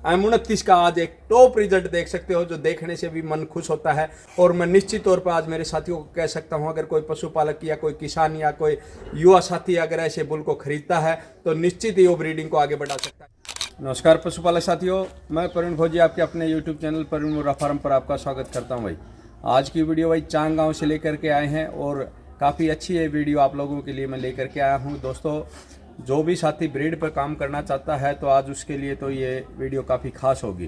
M29 का आज एक टॉप रिजल्ट देख सकते हो, जो देखने से भी मन खुश होता है। और मैं निश्चित तौर पर आज मेरे साथियों को कह सकता हूं, अगर कोई पशुपालक या कोई किसान या कोई युवा साथी अगर ऐसे बुल को खरीदता है तो निश्चित ही वो ब्रीडिंग को आगे बढ़ा सकता है। नमस्कार पशुपालक साथियों, मैं प्रवीण भोजी आपके अपने यूट्यूब चैनल प्रवीण मुर्रा फार्म पर आपका स्वागत करता हूँ। भाई आज की वीडियो भाई चांग गाँव से लेकर के आए हैं और काफ़ी अच्छी है वीडियो आप लोगों के लिए मैं लेकर के आया हूँ। दोस्तों, जो भी साथी ब्रीड पर काम करना चाहता है तो आज उसके लिए तो ये वीडियो काफ़ी खास होगी,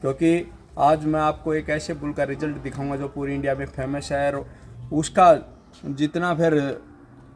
क्योंकि आज मैं आपको एक ऐसे बुल का रिजल्ट दिखाऊंगा जो पूरी इंडिया में फेमस है। और उसका जितना फिर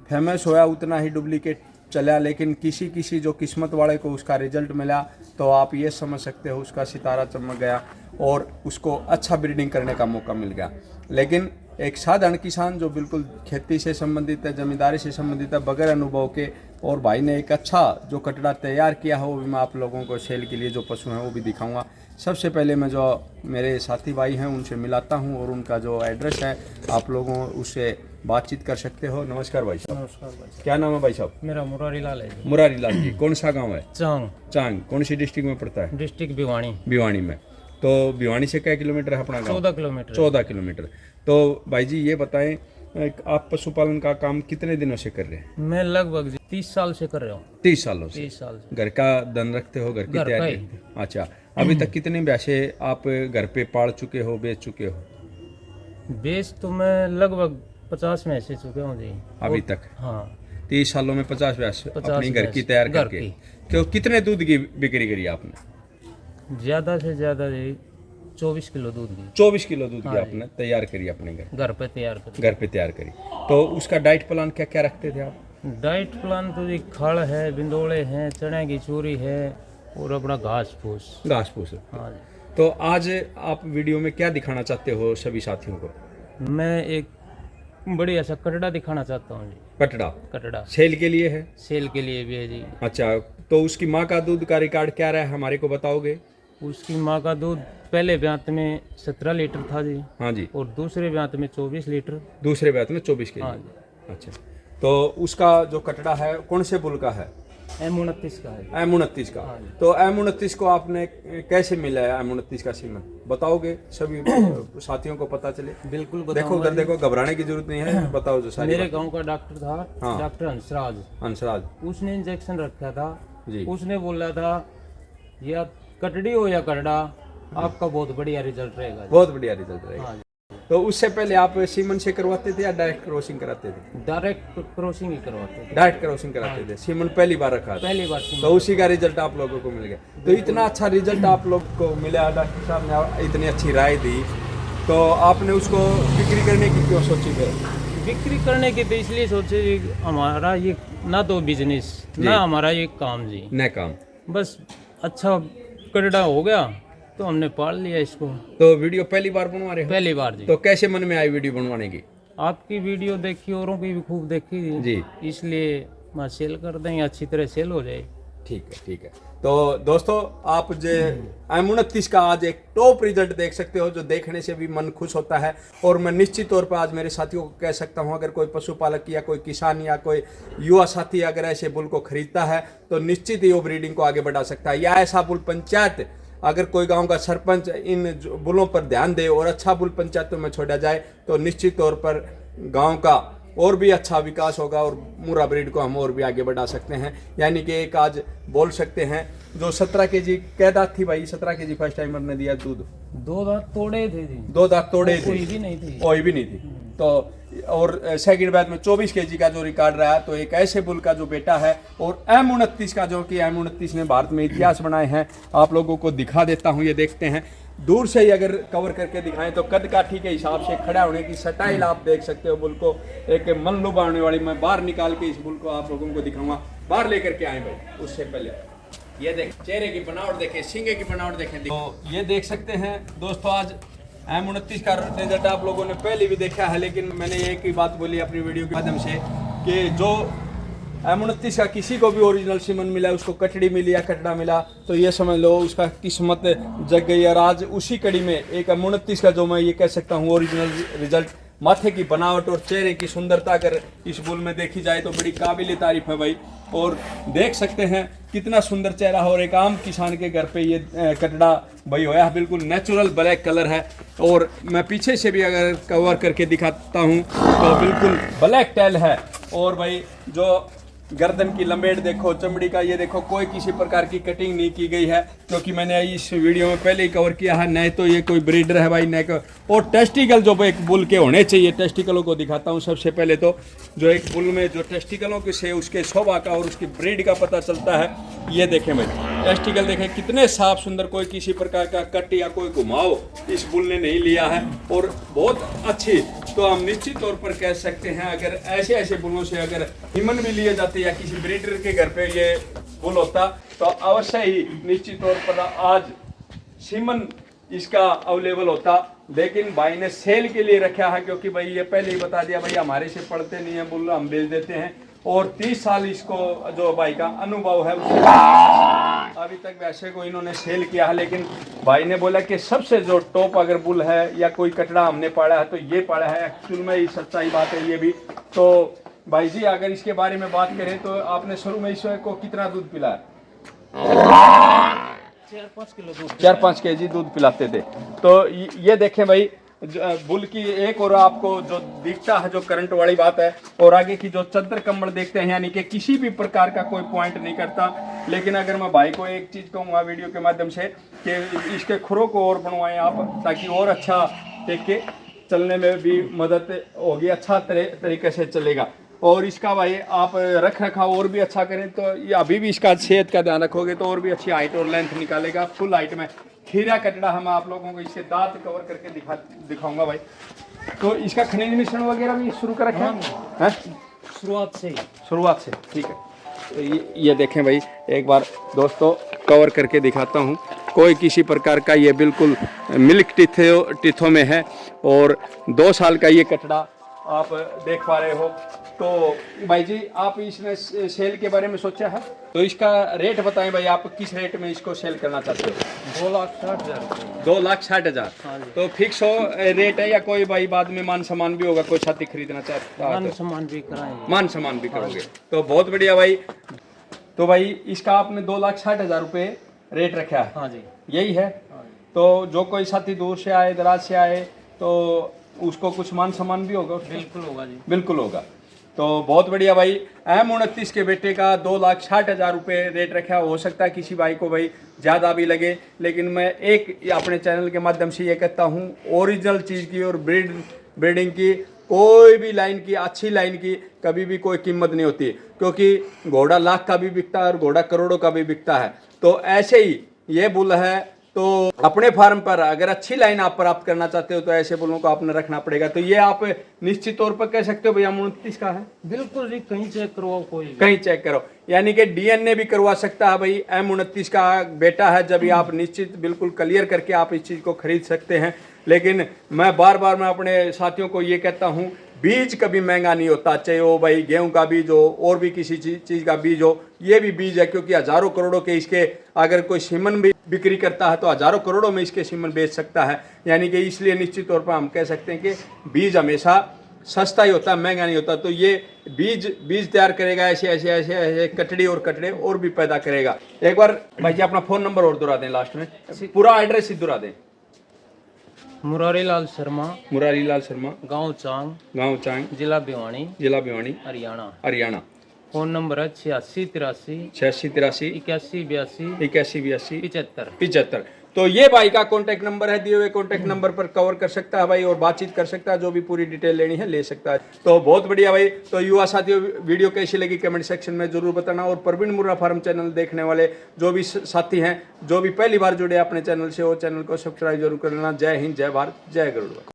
फेमस होया उतना ही डुप्लीकेट चला, लेकिन किसी किसी जो किस्मत वाले को उसका रिजल्ट मिला तो आप ये समझ सकते हो उसका सितारा चमक गया और उसको अच्छा ब्रीडिंग करने का मौका मिल गया। लेकिन एक साधारण किसान जो बिल्कुल खेती से संबंधित है, जमींदारी से संबंधित है, बगैर अनुभव के, और भाई ने एक अच्छा जो कटड़ा तैयार किया है वो भी मैं आप लोगों को सेल के लिए जो पशु हैं वो भी दिखाऊंगा। सबसे पहले मैं जो मेरे साथी भाई हैं उनसे मिलाता हूं और उनका जो एड्रेस है आप लोगों उससे बातचीत कर सकते हो। नमस्कार भाई साहब। नमस्कार भाई। क्या नाम है भाई साहब? मेरा मुरारी लाल है जी। मुरारी लाल जी। कौन सा गाँव है? चांग। चांग कौन सी डिस्ट्रिक्ट में पड़ता है? डिस्ट्रिक्ट भिवानी। भिवानी में। तो भिवानी से क्या किलोमीटर है अपना गाँव? 14 किलोमीटर। 14 किलोमीटर। तो भाई जी ये बताएं, आप पशुपालन का काम कितने दिनों से कर रहे हैं? मैं लगभग 30 साल से कर रहा हूँ। 30 सालों से। 30 साल से। घर का धन रखते हो, घर की घर तैयारी का ही। करते हो? अच्छा, अभी तक कितने भैंसे आप घर पे पाल चुके हो, बेच चुके हो? बेच तो मैं लगभग 50 में ऐसे चुके हूँ जी अभी तक? हाँ। 30 सालों में 50 भैंस 50 अपनी घर की भैंस, तैयार घर करके। की। तो कितने दूध की बिक्री करी आपने? ज्यादा से ज्यादा जी 24 किलो दूध की। 24 किलो दूध की हाँ आपने तैयार करी अपने घर पे तैयार कर। घर पे तैयार करी। तो उसका डाइट प्लान क्या क्या रखते थे आप? डाइट प्लान तो जी खड़ है, बिंदोड़े हैं, चने की चूरी है और अपना घास फूस। घास फूस। हाँ जी। तो आज आप वीडियो में क्या दिखाना चाहते हो सभी साथियों को? मैं एक बढ़िया सा कटड़ा दिखाना चाहता हूँ जी। कटड़ा कटड़ा सेल के लिए है? सेल के लिए भी है जी। अच्छा, तो उसकी माँ का दूध का रिकॉर्ड क्या रहा है हमारे को बताओगे? उसकी माँ का दूध पहले ब्यात में 17 लीटर था जी। हाँ जी। और दूसरे ब्यात में 24 लीटर। दूसरे बैत में 24 के हाँ जी। जी। अच्छा, तो उसका जो कटड़ा है कौन से बुल का है? M29 का है। M29 का। हाँ जी। तो M29 को आपने कैसे मिला है? M29 का सीमन बताओगे सभी साथियों को पता चले? बिल्कुल देखो बताऊंगा उधर देखो, घबराने की जरूरत नहीं है, बताओ जो सारी मेरे बात। गांव का डॉक्टर था। हाँ। डॉक्टर हंसराज। हंसराज उसने इंजेक्शन रखा था जी। उसने बोला था या कटड़ी हो या करड़ा आपका बहुत बढ़िया रिजल्ट रहेगा जी। बहुत बढ़िया रिजल्ट रहेगा। हाँ जी। तो उससे पहले आप सीमन से करवाते थे या डायरेक्ट क्रॉसिंग कराते थे? डायरेक्ट क्रॉसिंग ही करवाते थे। डायरेक्ट क्रॉसिंग कराते थे। सीमन पहली बार रखा था, पहली बार तो उसी का रिजल्ट आप लोगों को मिल गया। तो इतना अच्छा रिजल्ट आप लोग को मिला, डॉक्टर साहब ने इतनी अच्छी राय दी, तो आपने उसको बिक्री करने की क्यों सोची फिर? बिक्री करने के तो इसलिए सोचे जी, हमारा ये ना तो बिजनेस ना हमारा ये काम जी, न काम, बस अच्छा कटड़ा हो गया तो हमने पाल लिया इसको। तो वीडियो पहली बार बनवा रहे हो? पहली बार जी। तो कैसे मन में आई वीडियो बनवाने की? आपकी वीडियो देखी, औरों की भी खूब देखी जी। इसलिए मैं सेल कर दें, अच्छी तरह सेल हो जाए। ठीक है, ठीक है। तो दोस्तों, आप जो M29 का आज एक टॉप रिजल्ट देख सकते हो, जो देखने से भी मन खुश होता है। और मैं निश्चित तौर पर आज मेरे साथियों को कह सकता हूं, अगर कोई पशुपालक या कोई किसान या कोई युवा साथी अगर ऐसे बुल को खरीदता है तो निश्चित ही वो ब्रीडिंग को आगे बढ़ा सकता है। या ऐसा बुल पंचायत, अगर कोई गांव का सरपंच इन बुलों पर ध्यान दे और अच्छा बुल पंचायतों में छोड़ा जाए तो निश्चित तौर पर गांव का और भी अच्छा विकास होगा और मुर्रा ब्रीड को हम और भी आगे बढ़ा सकते हैं। यानी कि एक आज बोल सकते हैं जो 17 केजी क्या दांत थी भाई? 17 केजी फर्स्ट टाइमर ने दिया दूध। 2 दांत तोड़े थे जी। 2 दांत तोड़े थे, कोई भी नहीं थी। कोई भी नहीं थी। तो और सेकंड बैच में 24 केजी का जो रिकॉर्ड रहा, तो एक ऐसे बुल का जो बेटा है। और M29 का, जो कि M29 ने भारत में इतिहास बनाए हैं, आप लोगों को दिखा देता हूं। ये देखते हैं दूर से ही अगर कवर करके दिखाएं तो कद काठी के हिसाब से खड़ा होने की स्टाइल आप देख सकते हो बुल को, एक मन लुभाने वाली। मैं बाहर निकाल के इस बुल को आप लोगों को दिखाऊंगा। बाहर लेकर के आए भाई। उससे पहले ये देख, चेहरे की बनावट देखें, सींगे की बनावट देखें। तो ये देख सकते हैं दोस्तों, आज M29 का रिजल्ट आप लोगों ने पहले भी देखा है, लेकिन मैंने एक ही बात बोली अपनी वीडियो के माध्यम से कि जो M29 का किसी को भी ओरिजिनल सीमन मिला, उसको कटड़ी मिली या कटड़ा मिला, तो ये समझ लो उसका किस्मत जग गई। और आज उसी कड़ी में एक M29 का जो मैं ये कह सकता हूँ ओरिजिनल रिजल्ट माथे की बनावट और चेहरे की सुंदरता अगर इस बुल में देखी जाए तो बड़ी काबिल तारीफ है भाई। और देख सकते हैं कितना सुंदर चेहरा है, और एक आम किसान के घर पे ये कटड़ा भाई होया है, बिल्कुल नेचुरल ब्लैक कलर है। और मैं पीछे से भी अगर कवर करके दिखाता हूँ तो बिल्कुल ब्लैक टेल है। और भाई जो गर्दन की लंबेट देखो, चमड़ी का ये देखो, कोई किसी प्रकार की कटिंग नहीं की गई है, क्योंकि मैंने इस वीडियो में पहले ही कवर किया है। नहीं तो ये कोई ब्रीडर है भाई, नहीं। और टेस्टिकल जो एक बुल के होने चाहिए, टेस्टिकलों को दिखाता हूँ सबसे पहले। तो जो एक बुल में जो टेस्टिकलों के से उसके शोभा का और उसकी ब्रीड का पता चलता है। ये देखें भाई, टेस्टिकल देखें कितने साफ सुंदर, कोई किसी प्रकार का कट या कोई घुमाव इस बुल ने नहीं लिया है, और बहुत अच्छी। तो हम निश्चित तौर पर कह सकते हैं अगर ऐसे ऐसे बुलों से अगर हिमन भी लिए जाते या किसी ब्रीडर के घर पे ये बुल होता तो अवश्य ही निश्चित तौर पर आज सीमन इसका अवेलेबल होता। लेकिन भाई ने सेल के लिए रखा है, क्योंकि भाई ये पहले ही बता दिया भाई हमारे से पढ़ते नहीं है बुल, हम बेच देते हैं। और 30 साल इसको जो भाई का अनुभव है उससे अभी तक वैसे को इन्होंने सेल किया है। लेकिन भाई ने बोला कि सबसे जो टॉप अगर बुल है या कोई कटड़ा हमने पाला है तो ये पाला है। एक्चुअल में ये सच्चाई बात है ये भी। तो भाई जी अगर इसके बारे में बात करें तो आपने शुरू में इसको कितना दूध पिलाया? 4-5 केजी दूध पिलाते थे। तो ये देखें भाई बुल की एक और आपको जो दिखता है जो करंट वाली बात है, और आगे की जो चद्दर कम्बल देखते हैं, यानी कि किसी भी प्रकार का कोई पॉइंट नहीं करता। लेकिन अगर मैं भाई को एक चीज़ कहूँगा वीडियो के माध्यम से कि इसके खुरों को और बनवाएं आप, ताकि और अच्छा देख के चलने में भी मदद होगी, अच्छा तरीके से चलेगा। और इसका भाई आप रख रखाव और भी अच्छा करें तो ये अभी भी इसका सेहत का ध्यान रखोगे तो और भी अच्छी हाइट और लेंथ निकालेगा। फुल हाइट में खीरा कटड़ा हम आप लोगों को इसके दांत कवर करके दिखाऊंगा भाई। तो इसका खनिज मिश्रण वगैरह भी शुरू कर रखा है शुरुआत से ठीक है। तो ये देखें भाई, एक बार दोस्तों कवर करके दिखाता हूँ। कोई किसी प्रकार का ये बिल्कुल मिल्क टिथों में है, और 2 साल का ये कटड़ा आप देख पा रहे हो। तो भाई जी आप इसमें सेल के बारे में सोचा है तो इसका रेट बताएं भाई, आप किस रेट में इसको सेल करना चाहते हो? 2,60,000। 2,60,000 तो फिक्स हो रेट है या कोई भाई बाद में मान सामान भी होगा, कोई साथी खरीदना चाहता है? मान सामान भी कराएंगे। मान सामान भी करोगे तो बहुत बढ़िया भाई। तो भाई इसका आपने 2,60,000 रुपये रेट रखा है? हाँ जी, यही है। तो जो कोई साथी दूर से आए, दराज से आए, तो उसको कुछ मान सम्मान भी होगा? बिल्कुल होगा जी, बिल्कुल होगा। तो बहुत बढ़िया भाई। M29 के बेटे का 2,60,000 रुपये रेट रखा। हो सकता है किसी भाई को भाई ज़्यादा भी लगे, लेकिन मैं एक अपने चैनल के माध्यम से ये कहता हूँ, ओरिजिनल चीज़ की और ब्रीडिंग की, कोई भी लाइन की, अच्छी लाइन की कभी भी कोई कीमत नहीं होती, क्योंकि घोड़ा लाख का भी बिकता है और घोड़ा करोड़ों का भी बिकता है। तो ऐसे ही ये बुल है। तो अपने फार्म पर अगर अच्छी लाइन आप प्राप्त करना चाहते हो तो ऐसे बुलों को आपने रखना पड़ेगा। तो ये आप निश्चित तौर पर कह सकते हो भैया 29 का है? बिल्कुल जी, कहीं चेक करवाओ, कोई कहीं चेक करो, यानी कि DNA भी करवा सकता है भाई। M29 का बेटा है, जब आप निश्चित बिल्कुल क्लियर करके आप इस चीज़ को खरीद सकते हैं। लेकिन मैं बार बार मैं अपने साथियों को ये कहता हूँ, बीज कभी महंगा नहीं होता, चाहे वो भाई गेहूं का बीज हो और भी किसी चीज़ का बीज हो, ये भी बीज है। क्योंकि हज़ारों करोड़ों के इसके अगर कोई सीमन भी बिक्री करता है तो हज़ारों करोड़ों में इसके सीमन बेच सकता है। यानी कि इसलिए निश्चित तौर पर हम कह सकते हैं कि बीज हमेशा सस्ता ही होता है, महंगा नहीं होता। तो ये बीज तैयार करेगा, ऐसे कटड़ी और कटड़े और भी पैदा करेगा। एक बार भाई जी अपना फ़ोन नंबर और दोहरा दें, लास्ट में पूरा एड्रेस ही दोहरा दें। मुरारी लाल शर्मा, गांव चांग, जिला भिवानी, हरियाणा। फोन नंबर है 8683 8683 8182 75। तो ये भाई का कॉन्टैक्ट नंबर है, दिए हुए कॉन्टैक्ट नंबर पर कवर कर सकता है भाई और बातचीत कर सकता है, जो भी पूरी डिटेल लेनी है ले सकता है। तो बहुत बढ़िया भाई। तो युवा साथियों, वीडियो कैसी लगी कमेंट सेक्शन में जरूर बताना। और प्रवीण मुर्रा फार्म चैनल देखने वाले जो भी साथी हैं, जो भी पहली बार जुड़े अपने चैनल से, वो चैनल को सब्सक्राइब जरूर कर लेना। जय हिंद, जय भारत, जय गरुड़।